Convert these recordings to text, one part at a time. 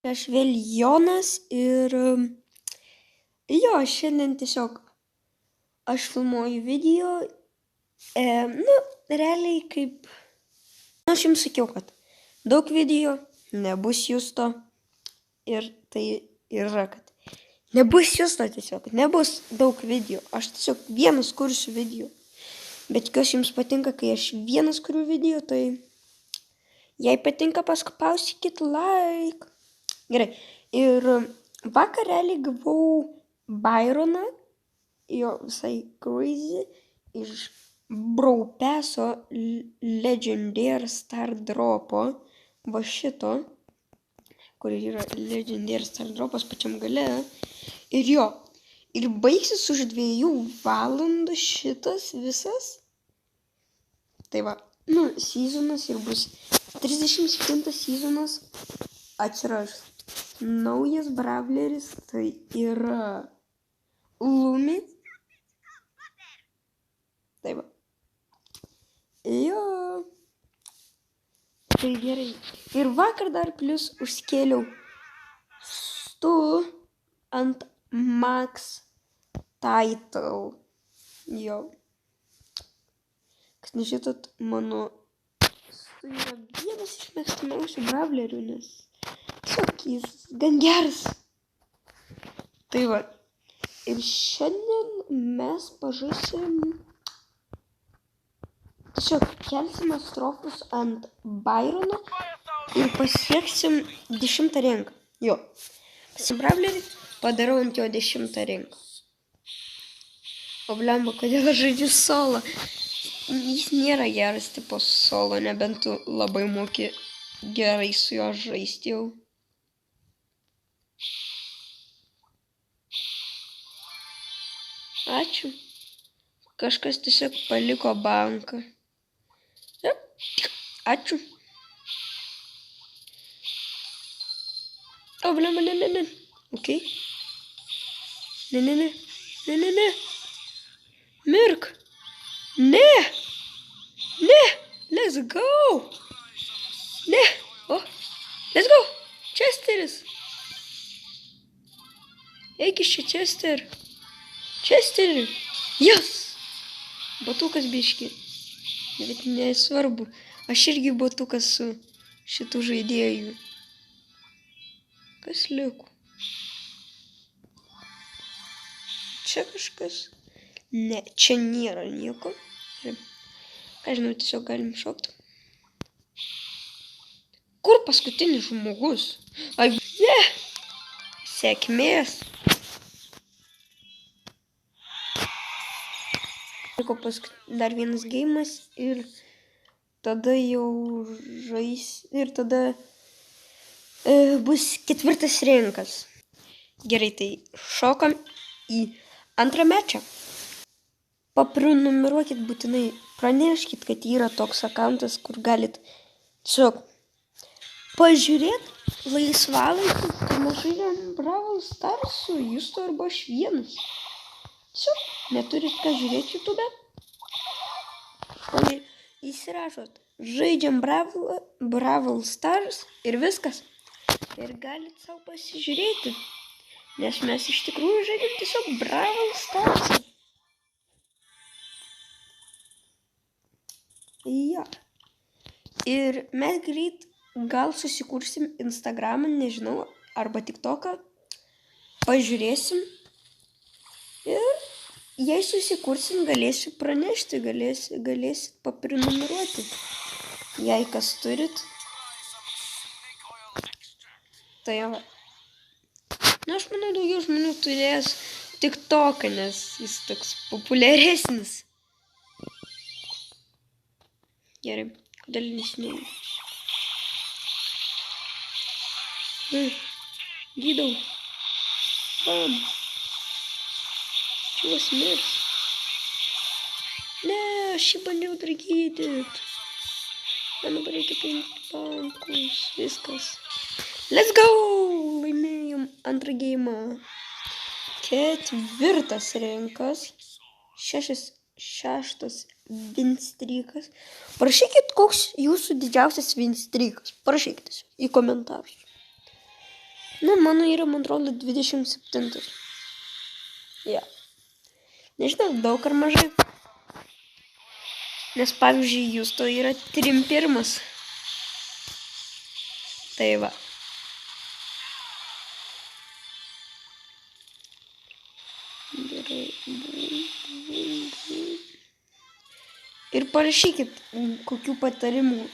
Aš vėl Jonas ir šiandien tiesiog aš filmuoju video, realiai kaip, aš jums sakiau, kad daug video nebus justo ir tai yra, kad nebus justo tiesiog, nebus daug video, aš tiesiog vienas kursiu video, bet kas jums patinka, kai aš vienas kuriu video, tai jei patinka paspauskit like. Gerai, ir vakar realiai gavau Byroną, jo visai crazy, iš Brawl Passo Legendary Star Dropo, va šito, kur yra Legendary Star Dropas pačiam gale, ir baigsis už 2 valandų šitas visas, tai va, sezonas ir bus 37 sezonas, atsiras naujas brawleris, tai yra Lumi. Tai va. Jo. Tai gerai. Ir vakar dar plus užskėliau stu ant Max Title. Jo. Kas nežitot, mano stu yra vienas iš mėgstamiausių brawlerių, nes tiesiog jis gan geras. Tai va. Ir šiandien mes pažaisim, tiesiog kelsime strofus ant Byrono ir pasieksim 10 ranką. Jo. Pasibravlerį padarau ant jo 10 ranką. O blemba, kodėl aš žaidžiu solo? Jis nėra geras tipo solo, nebent tu labai moki gerai su juo žaisti jau. Ačiū. Kažkas tiesiog paliko banką. Ačiū. O, blemba, ne. Ok. Ne. Mirk. Ne. Let's go. Ne. O, let's go. Chesteris. Eik iš čia, Chester. Chesteri. Yes. Batukas biški. Bet nesvarbu. Aš irgi batukas su šitų žaidėjų. Kas liko? Čia kažkas? Ne, čia nėra nieko. Ką žinau, tiesiog galim šokti. Kur paskutinis žmogus? Ai, ne. Sėkmės. Liko dar vienas geimas ir tada jau ir tada bus 4 rankas. Gerai, tai šokam į antrą mečą. Paprenumeruokit būtinai, praneškit, kad yra toks akantas, kur galit tiesiog pažiūrėti laisvalaikį, kai mes žaidžiam Brawl Starsų, Justo arba aš vienas. Tiesiog neturit ką žiūrėti YouTube. O įsirašot, žaidžiam Brawl Stars ir viskas. Ir galit savo pasižiūrėti, nes mes iš tikrųjų žaidžiam tiesiog Brawl Stars. Ja. Ir mes greit gal susikursim Instagramą, nežinau, arba TikToką. Pažiūrėsim. Ir jei susikursim, galėsiu pranešti, galėsit paprenumeruoti. Jei kas turit. Tai va. Aš manau, daugiau žmonių turės TikToką, nes jis toks populiaresnis. Gerai, kodėl nesnėjau? Gydau. Bam. Čiūvas mirs. Ne, aš jį bandžiau dar gydyt. Man dabar reikia paimti bankus. Viskas. Let's go! Laimėjom antrą geimą. 4 rankas. 6 winstreakas. Parašykit, koks jūsų didžiausias winstreakas. Parašykit į komentarus. Nu, mano yra, man atrodo, 27. Ja. Nežinau, daug ar mažai. Nes, pavyzdžiui, Justo yra 31. Tai va. Gerai. Ir parašykit, kokių patarimų,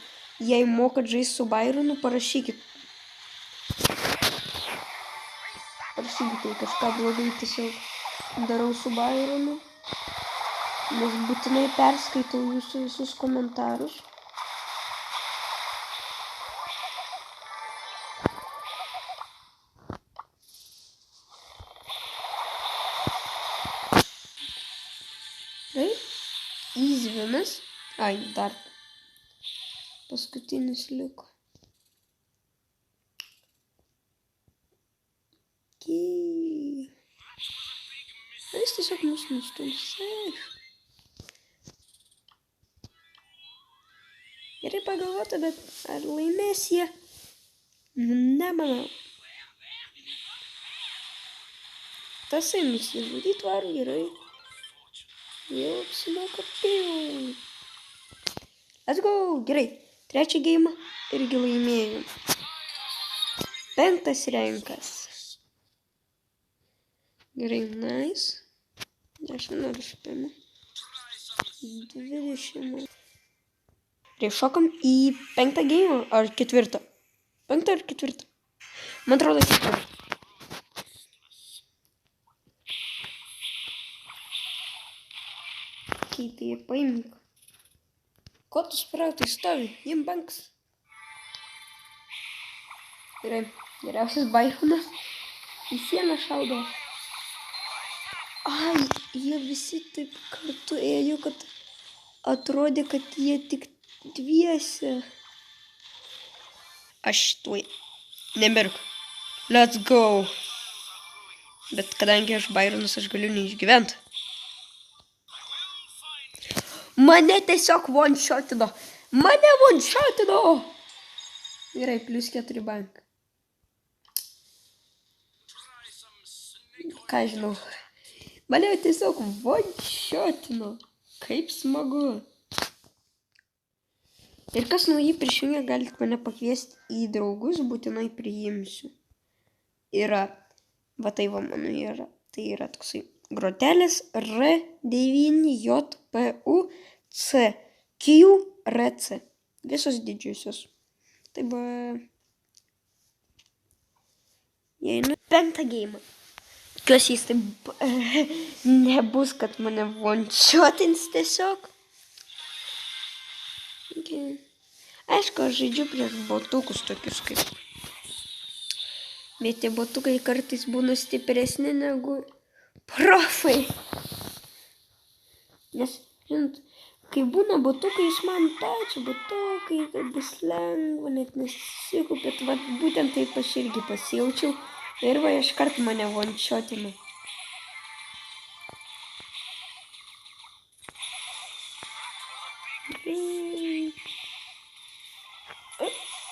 jei mokat žaisti su Byronu, parašykit. Parašykit, jei kažką blogai tiesiog darau su Byronu. Nes būtinai perskaitau jūsų visus komentarus. Tai, easy vienas. Ai, dar paskutinis liko. Jis tiesiog mus nustums. Gerai pagalvota, bet ar laimės jie? Nemanau. Tasai nusižudyt varu gerai. Jau apsimoka piu. Let's go. Gerai. Trečią geimą irgi laimėjau. 5 renkas. Gerai, nice. 10 ar spėjimo. 20. Gerai, šokam į 5 geimą ar 4? 5 ar 4? Man atrodo 4. Tai paimk. Ko tu sprautai stovi? Jiem banks. Gerai, geriausias Byronas. Į sieną šaudo. Ai, jie visi taip kartu ėjo, kad atrodė, kad jie tik dviese. Aš tuoj nemirk. Let's go. Bet kadangi aš Byronas, aš galiu neišgyventi. Mane tiesiog one-shotino. Mane one-shotino. Gerai, plus 4 bank. Ką žinau. Mane tiesiog one-shotino. Kaip smagu. Ir kas naujai prisijungia, galite mane pakviesti į draugus, būtinai priimsiu. Yra, va tai va mano yra. Tai yra toksai grotelis R9JPUCQRC. Visos didžiosios. Tai va. Įeinu 5 geimą. Tikiuosi jis taip nebus, kad mane one-shotins tiesiog. Okay. Aišku, aš žaidžiu prieš botukus tokius kaip. Bet tie botukai kartais būna stipresni negu profai. Nes, žinot, kai būna botukai, iš man pačiu botukai, tai bus lengva, net nesikupėt. Va, būtent taip aš irgi pasijaučiau. Ir va, iškart mane one-shotino.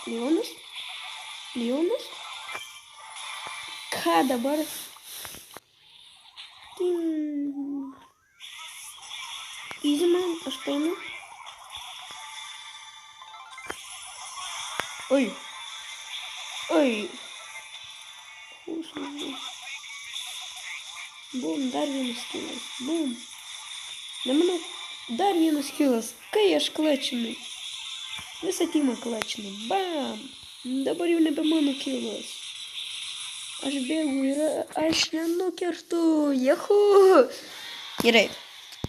Leonas? Leonas? Ką dabar? Easy man, aš painu. Oi. Oi. Bum, dar vienas kilas. Bum. Nemanau, dar vienas kilas. Kai aš klačinu. Visą timą klačinu. Bam. Dabar jau nebe mano kilas. Aš bėgu ir aš nenukertu. Jehu. Gerai.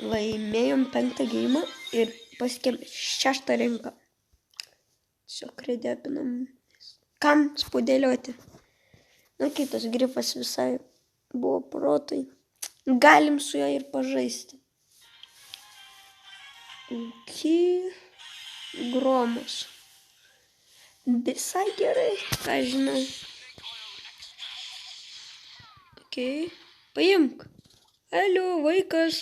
Laimėjom 5 geimą ir pasiekėm 6 rinką. Tiesiog redepinam. Kam spodėlioti? Na, kitas grifas visai buvo protai. Galim su juo ir pažaisti. Gromas. Visai gerai, ką žinau. Paimk. Alio, vaikas.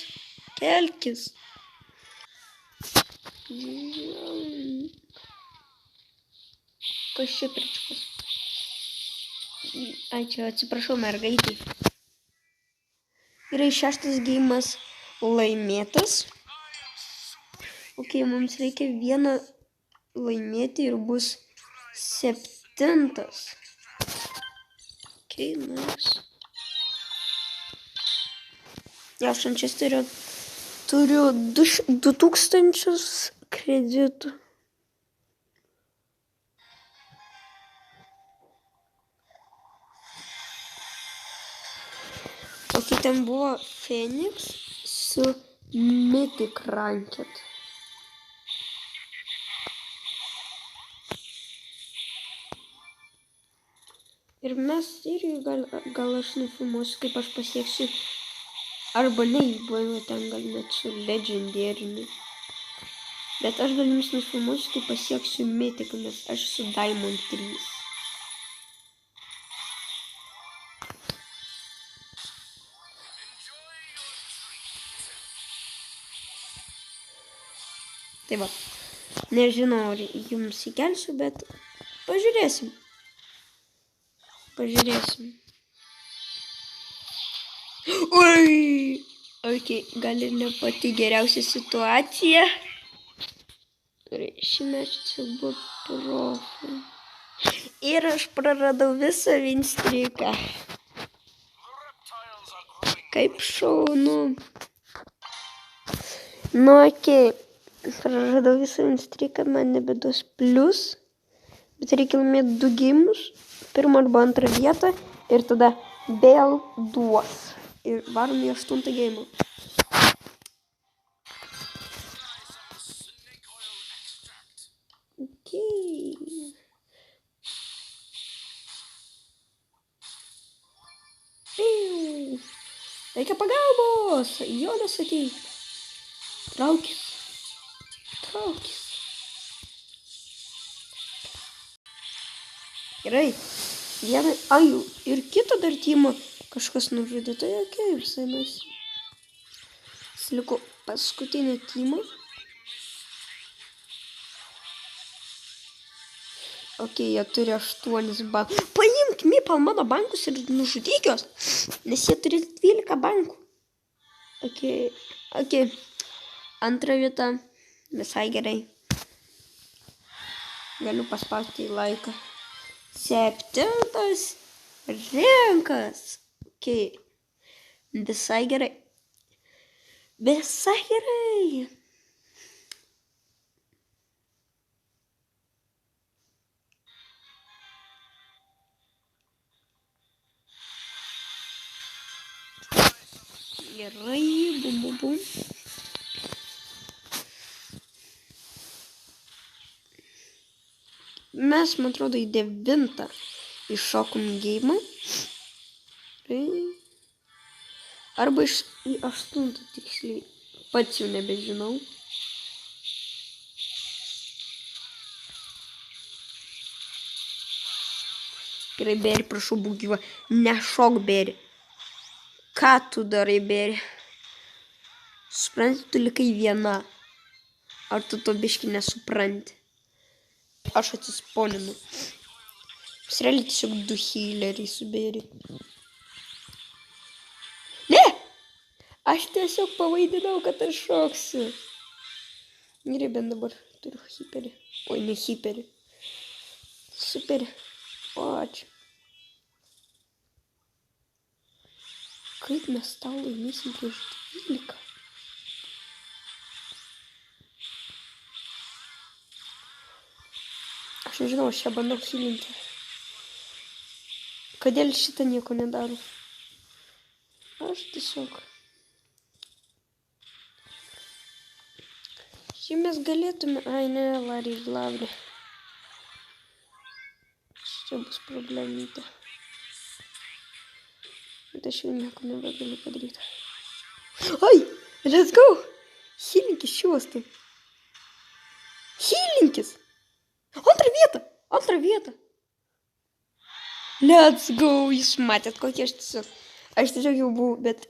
Kelkis. Kas čia pričiukas? Ai, čia atsiprašau, mergaitai. Gerai, 6 geimas laimėtas. Ok, mums reikia vieną laimėti ir bus 7. Ok, nice. Ja, aš Mančesterio turiu 2000 kreditų. Ok, ten buvo Phoenix su Mythic Ranked. Ir mes irgi gal aš nufilmuosiu, kaip aš pasieksiu. Arba ne, buvo ten gal net su legendėriniu. Bet aš gal jums nufilmuosiu, kaip pasieksiu Mythic, nes aš su Diamond 3. Tai va, nežinau, ar jums įkelsiu, bet pažiūrėsim. Oi! Ok, gal ir ne pati geriausia situacija. Ši mečia buvo profai. Ir aš praradau visą vinstriką. Kaip šaunu. Nu, ok. Praradau visą vinstriką, man nebeduos plius. Bet reikia laimėti 2 geimus. 1 arba 2 vietą. Ir tada vėl duos. Ir varom į 8 geimą. Ok. Reikia pagalbos. Jodas ateik. Traukis. Gerai. Vieną. Ai, ir kitą dar timą kažkas nužudė. Tai ok, visai mes. Liko paskutinį timą. Ok, jie turi 8 bankų. Paimk Mipal mano bankus ir nužudyk juos. Nes jie turi 12 bankų. Ok. 2 vieta. Visai gerai. Galiu paspausti į laiką. 7 renkas. Ok. Visai gerai. Gerai, bum. Mes, man atrodo, į 9 iššokom geimą. Arba į 8 tiksliai. Pats jau nebežinau. Gerai, Beri, prašau, būk gyva. Nešok, Beri. Ką tu darai, Beri? Supranti, tu likai viena. Ar tu to biškį nesupranti? Aš atsisponinu. Realiai tiesiog 2 healeriai su Beri. Ne! Aš tiesiog pavaidinau, kad aš šoksiu. Gerai, bent dabar turiu hiperį. Oi, ne hiperį. Superį. O, ačiū. Kaip mes tau laimėsim prieš 12? Aš nežinau, aš čia bandau healinti. Kodėl šitą nieko nedaro? Aš tiesiog. Čia mes galėtume. Ai, ne, Larry Glavri. Čia bus problemyta. Bet aš jau nieko nebegaliu padaryti. Ai, let's go! Healinkis šiuos tai. Healinkis! Antrą vietą! Let's go! Jūs matėt, kokie aš tiesiog jau buvau, bet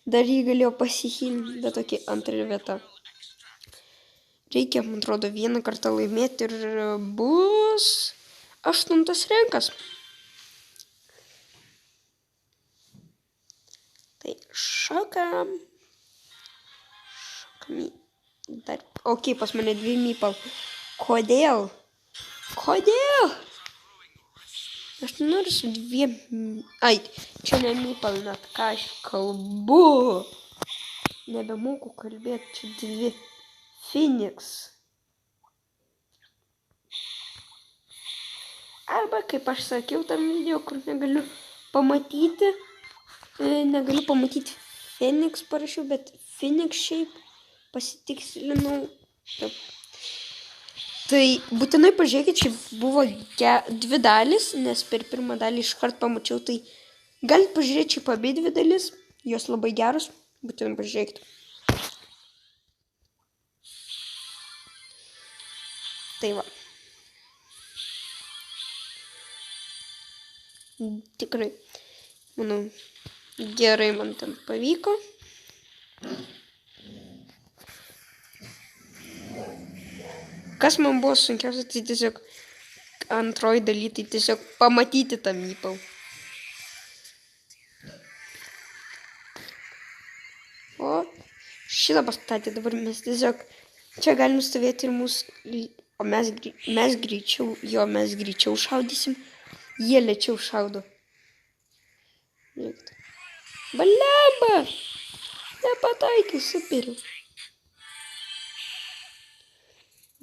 dar jį galėjau pasihilinti, bet tokia 2 vieta. Reikia, man atrodo, 1 kartą laimėti ir bus 8 renkas. Tai šokam. Dar. Ok, pas mane 2 mypal. Kodėl? Aš noriu su 2... Ai, čia ne mypal, net ką aš kalbu. Nebemoku kalbėti, čia 2 Phoenix. Arba, kaip aš sakiau tam video, kur negaliu pamatyti Phoenix parašiau, bet Phoenix šiaip pasitikslinau. Taip. Tai būtinai pažiūrėkit, čia buvo 2 dalis, nes per pirmą dalį iškart pamačiau, tai galit pažiūrėti čia abi 2 dalis, jos labai geros, būtinai pažiūrėkit. Tai va. Tikrai, manau, gerai man ten pavyko. Kas man buvo sunkiausia, tai tiesiog antroji daly, tai tiesiog pamatyti tą mypal. O šitą pastatė, dabar mes tiesiog čia galim stovėti ir mūsų, o mes greičiau šaudysim, jie lėčiau šaudo. Balemba! Nepataikiau, superiu.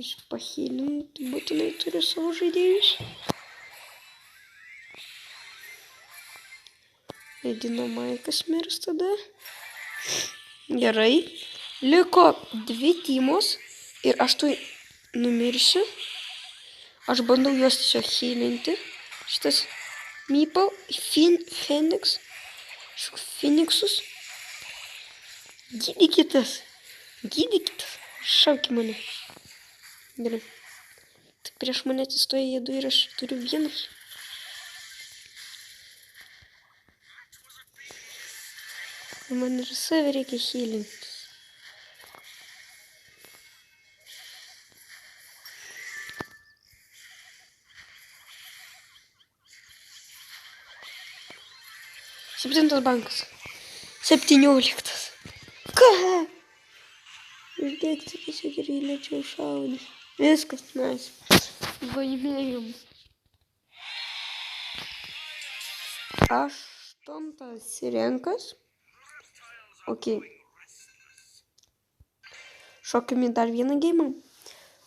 Aš pahilinti būtinai turiu savo žaidėjus. Dinamaikas mirs tada. Gerai. Liko 2 tymos ir aš tuoj numirsiu. Aš bandau juos tiesiog hilinti. Šitas mypal, Phoenixus. Gydykitas. Šauki mane. Gerai. Tai prieš mane atsistoja jie 2 ir aš turiu 1. Man ir save reikia hilinti. Septintas bankas. 17. Ką? Uždėkti tiesiog ir įlėčiau šaudį. Viskas, nice. Laimėjom. 8 renkas. Ok. Šokime dar vieną geimą.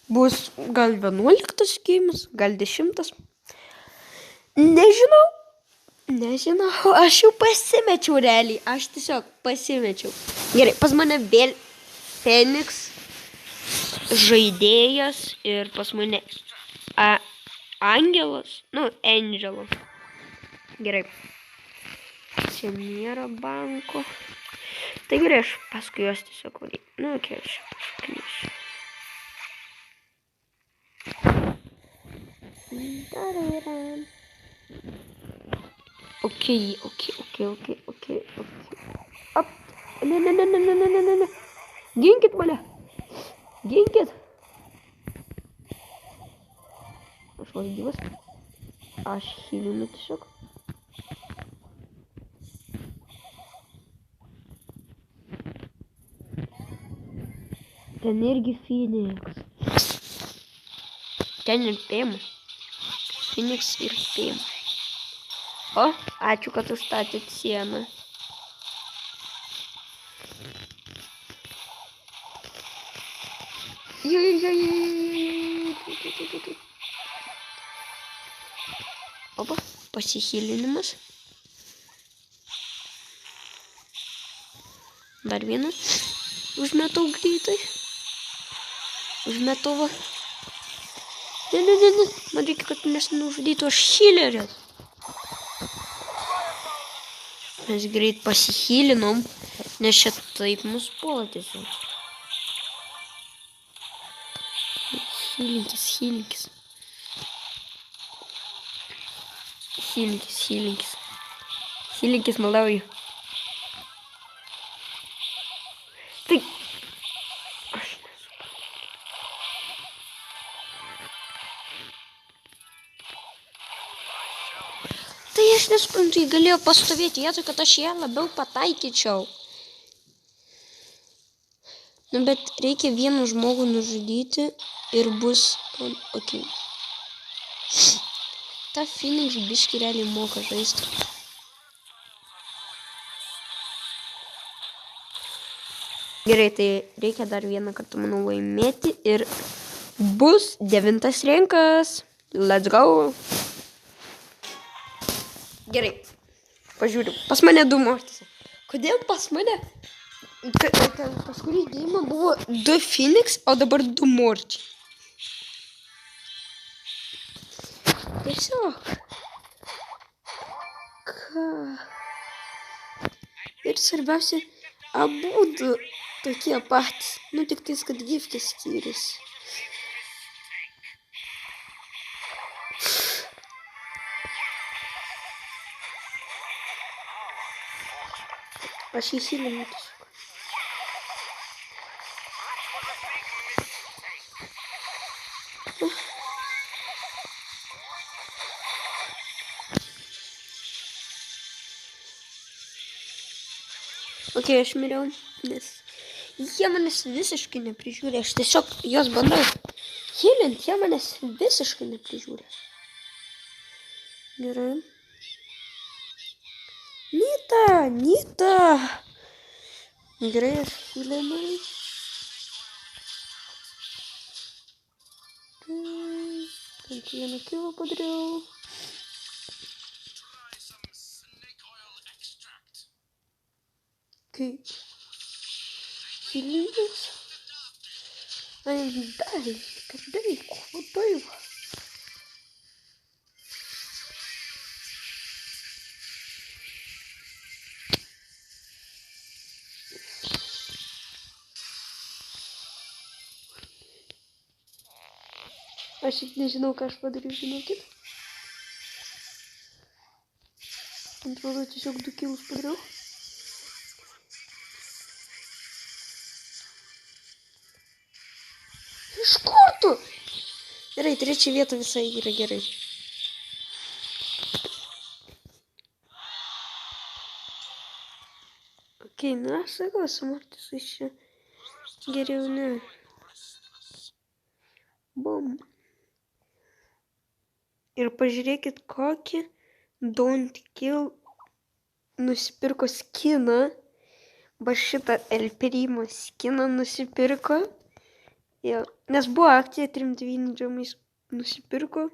Bus gal 11 geimas, gal 10. Nežinau, aš jau pasimečiau realiai. Aš tiesiog pasimečiau. Gerai, pas mane vėl Phoenix žaidėjas ir pas mane Angelas. Angelo. Gerai. Čia nėra banko. Tai gerai, aš paskui juos tiesiog varyt. Okay, aš pašokinėsiu. Okay. Op. Ne. Ginkit mane. Aš vos gyvas. Aš hilinu tiesiog. Ten irgi Phoenix. Ten ir PM. Phoenix ir PM. O, ačiū, kad užstatėt sieną. Opa, pasihilinimas. Dar vienas. Užmetau greitai. Užmetau va. Ne. Man reikia, kad manęs nužudytų aš hileris. Mes greit pasihilinom, nes čia taip mus puola tiesiog. Hilinkis. Hilinkis, maldauju. Tai... Aš nesu. Tai aš aš nesuprantu, jį galėjo pastovėti vietoj, kad aš ją labiau pataikyčiau. Nu, bet reikia vieną žmogų nužudyti ir bus... Ok. Ta Phoenix biškį realiai moka žaisti. Gerai, tai reikia dar vieną kartą, manau, laimėti ir bus 9 renkas. Let's go. Gerai, pažiūriu. Pas mane 2 mortis. Kodėl pas mane? Pas kurį geimą buvo 2 Phoenix, o dabar 2 morčiai. Tiesiog. Ką? Ir svarbiausia, abudu tokie patys. Nu, tik tais, kad gifkės skiriasi. Aš įsilinu tiesiog. Ok, aš miriau, nes jie manęs visiškai neprižiūrė. Aš tiesiog juos bandau healinti, jie manęs visiškai neprižiūrė. Gerai. Nita! Gerai, aš healinau. Ant vieną kilą padariau. Okay. Healingas. Kadai, labai va. Aš tik nežinau, ką aš padariau, žinokit. Atrodo, tiesiog 2 kilus padariau. Iš kur tu? Gerai, 3 vieta visai yra gerai. Ok, na, aš sakau, su mortisais čia geriau ne. Bum. Ir pažiūrėkit, kokį Don't Kill nusipirko skiną. Va šitą El Primo skiną nusipirko. Jo, nes buvo akcija 3-9 džemais nusipirko.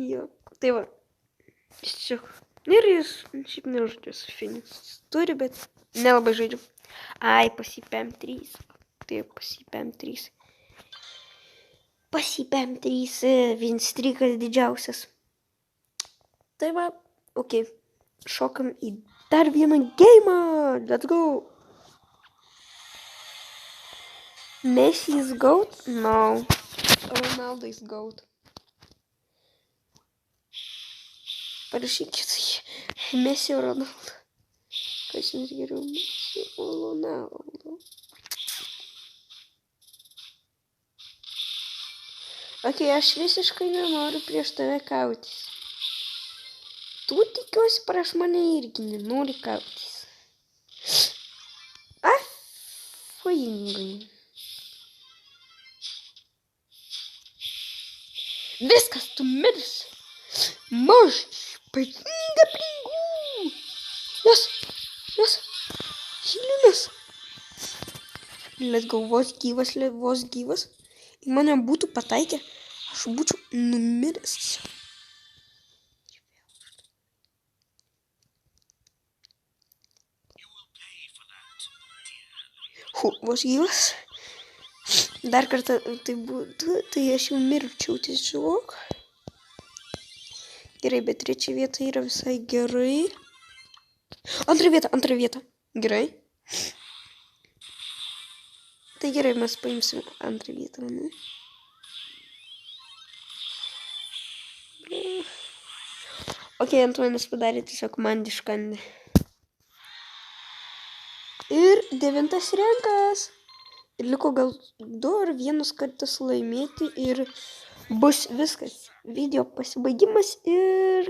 Jo, tai va. Tiesiog. Ir jis šiaip nežaidžia su Phoenix. Turi, bet nelabai žaidžia. Ai, pasipėm 3. Taip, pasipėm 3. Pasipėm 3. Vinstrikas didžiausias. Tai va, ok. Šokam į dar vieną geimą. Let's go. Messi is GOAT? No. Ronaldo is GOAT. Parašykit Messi o Ronaldo. Kas jums geriau? Messi o Ronaldo. Ok, aš visiškai nenoriu prieš tave kautis. Tu tikiuosi prieš mane irgi nenori kautis. Fuingai. Viskas, tu mirsi. Mažai patinga pringų. Jos. Hilinas. Let's go, vos gyvas. Jei mane būtų pataikę, aš būčiau numiręs. Vos gyvas. Dar kartą tai būtų, tai aš jau mirčiau tiesiog. Gerai, bet 3 vieta yra visai gerai. Antra vieta. Gerai. Tai gerai, mes paimsim antrą vietą, ne? Ok, ant manęs padarė tiesiog man diškandį. Ir 9 renkas. Ir liko gal 2 ar 1 kartas laimėti ir bus viskas. Video pasibaigimas ir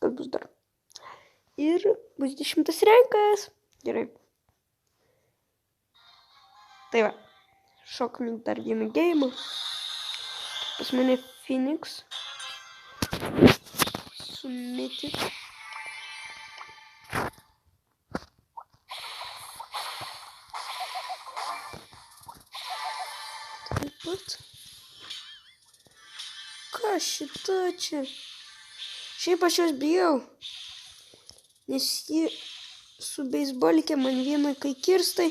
kas bus dar. Ir bus 10 renkas. Gerai. Tai va. Šokam į dar vieną geimą. Pas mane Phoenix. Su Mythic. Taip pat. Ką šita čia? Šiaip aš jos bijau. Nes ji su beisbolikė man vieną kai kirstai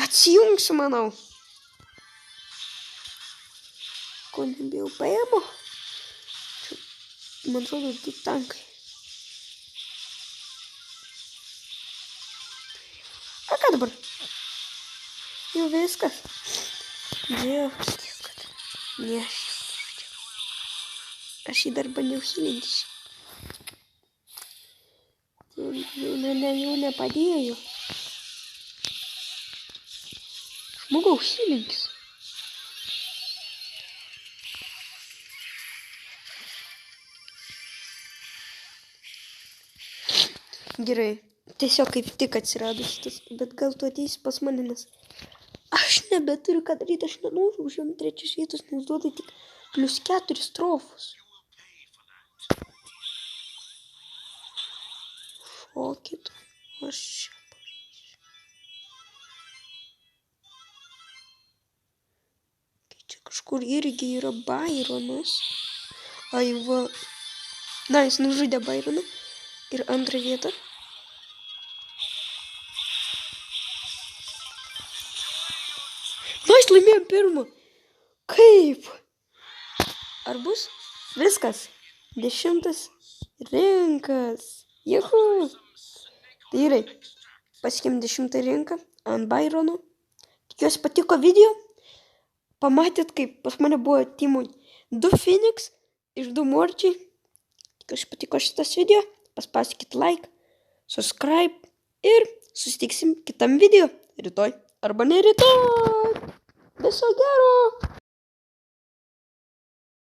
atsijungsiu, manau. Ko nebijau paėmo? Čia, man atrodo, 2 tankai. A ką dabar? Jau viskas. Džiaugtis, kad ne, aš jį dar bandžiau hilintis. Jau nepadėjo. Žmogau, hilinkis. Gerai, tiesiog kaip tik atsirado šitas, bet gal tu ateisi pas mane, nes aš nebeturiu ką daryti, aš nenoriu užimti 3 vietos, nes duoda tik +4 strofus. Šokit, aš čia pažįsiu. Čia kažkur irgi yra Byronas. Ai va. Na, jis nužudė Byroną. Ir antrą vietą. Na, jis laimėjo pirmą. Kaip? Ar bus? Viskas. 10 rinkas. Juhu. Tai gerai. Pasiekėm 10 rinką ant Byrono. Tikiuosi patiko video. Pamatėt, kaip pas mane buvo timui 2 Phoenix iš 2 Morčiai. Tikiuosi patiko šitas video. Paspauskit like, subscribe ir susitiksim kitam video rytoj arba ne rytoj. Viso gero.